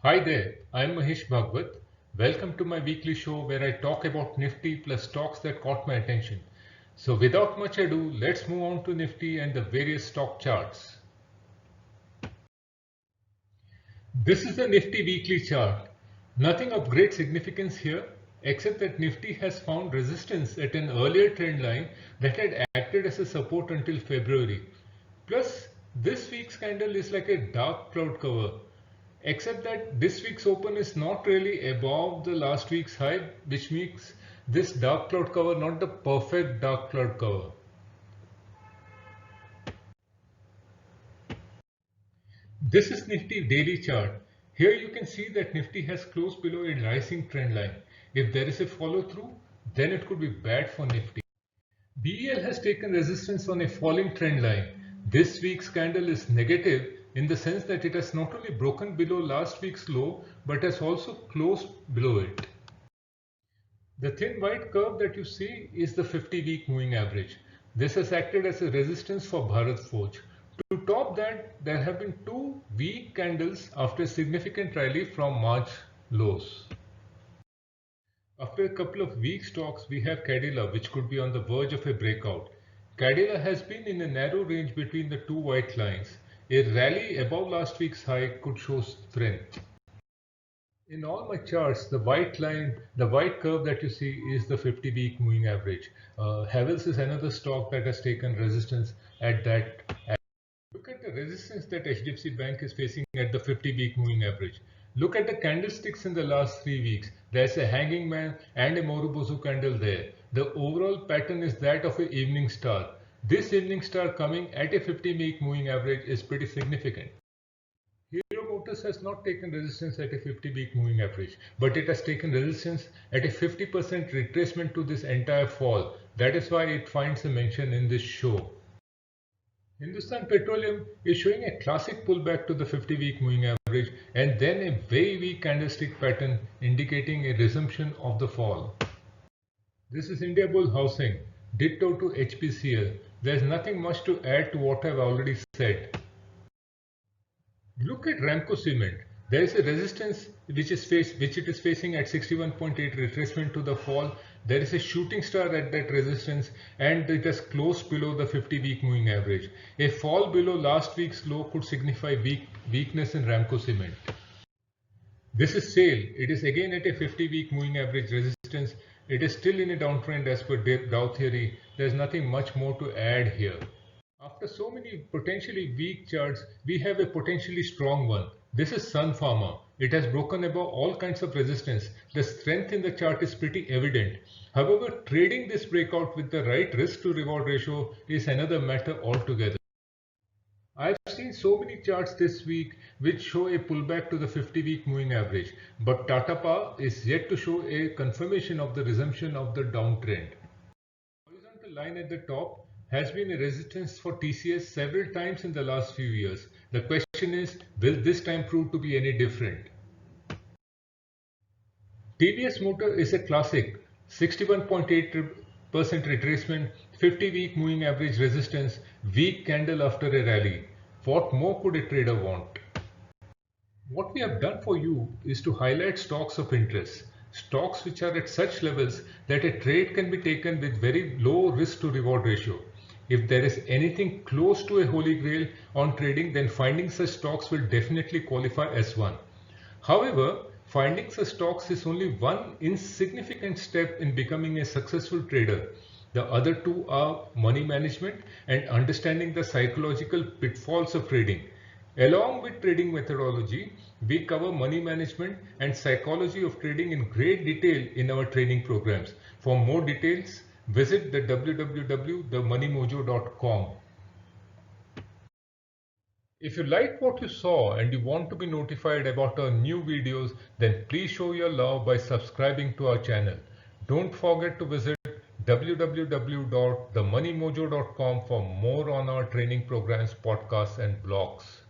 Hi there, I'm Mahesh Bhagwat. Welcome to my weekly show where I talk about Nifty plus stocks that caught my attention. So without much ado, let's move on to Nifty and the various stock charts. This is the Nifty weekly chart. Nothing of great significance here except that Nifty has found resistance at an earlier trend line that had acted as a support until February. Plus, this week's candle is like a dark cloud cover. Except that this week's open is not really above the last week's high, which makes this dark cloud cover not the perfect dark cloud cover. This is Nifty daily chart. Here you can see that Nifty has closed below a rising trend line. If there is a follow through, then it could be bad for Nifty. BEL has taken resistance on a falling trend line. This week's candle is negative in the sense that it has not only broken below last week's low but has also closed below it. The thin white curve that you see is the 50-week moving average. This has acted as a resistance for Bharat Forge. To top that, there have been two weak candles after a significant rally from March lows. After a couple of weak stocks, we have Cadila, which could be on the verge of a breakout. Cadila has been in a narrow range between the two white lines. A rally above last week's high could show strength. In all my charts, the white line, the white curve that you see is the 50-week moving average. Havells is another stock that has taken resistance at that. Look at the resistance that HDFC Bank is facing at the 50-week moving average. Look at the candlesticks in the last 3 weeks. There's a hanging man and a Morubozu candle there. The overall pattern is that of an evening star. This evening star coming at a 50-week moving average is pretty significant. Hero Motors has not taken resistance at a 50-week moving average, but it has taken resistance at a 50% retracement to this entire fall. That is why it finds a mention in this show. Hindustan Petroleum is showing a classic pullback to the 50-week moving average and then a very weak candlestick pattern indicating a resumption of the fall. This is India Bull Housing, ditto to HPCL. There is nothing much to add to what I have already said. Look at Ramco Cement. There is a resistance which it is facing at 61.8 retracement to the fall. There is a shooting star at that resistance and it has closed below the 50-week moving average. A fall below last week's low could signify weakness in Ramco Cement. This is SAIL. It is again at a 50-week moving average resistance. It is still in a downtrend as per Dow theory. There is nothing much more to add here. After so many potentially weak charts, we have a potentially strong one. This is Sun Pharma. It has broken above all kinds of resistance. The strength in the chart is pretty evident. However, trading this breakout with the right risk to reward ratio is another matter altogether. I've seen so many charts this week which show a pullback to the 50-week moving average, but Tata Power is yet to show a confirmation of the resumption of the downtrend. Horizontal line at the top has been a resistance for TCS several times in the last few years. The question is, will this time prove to be any different? TVS Motor is a classic, 61.8% retracement, 50-week moving average resistance, weak candle after a rally. What more could a trader want? What we have done for you is to highlight stocks of interest, stocks which are at such levels that a trade can be taken with very low risk to reward ratio. If there is anything close to a holy grail on trading, then finding such stocks will definitely qualify as one. However, finding such stocks is only one insignificant step in becoming a successful trader. The other two are money management and understanding the psychological pitfalls of trading. Along with trading methodology, we cover money management and psychology of trading in great detail in our training programs. For more details, visit the www.themoneymojo.com. If you like what you saw and you want to be notified about our new videos, then please show your love by subscribing to our channel. Don't forget to visit www.themoneymojo.com for more on our training programs, podcasts and blogs.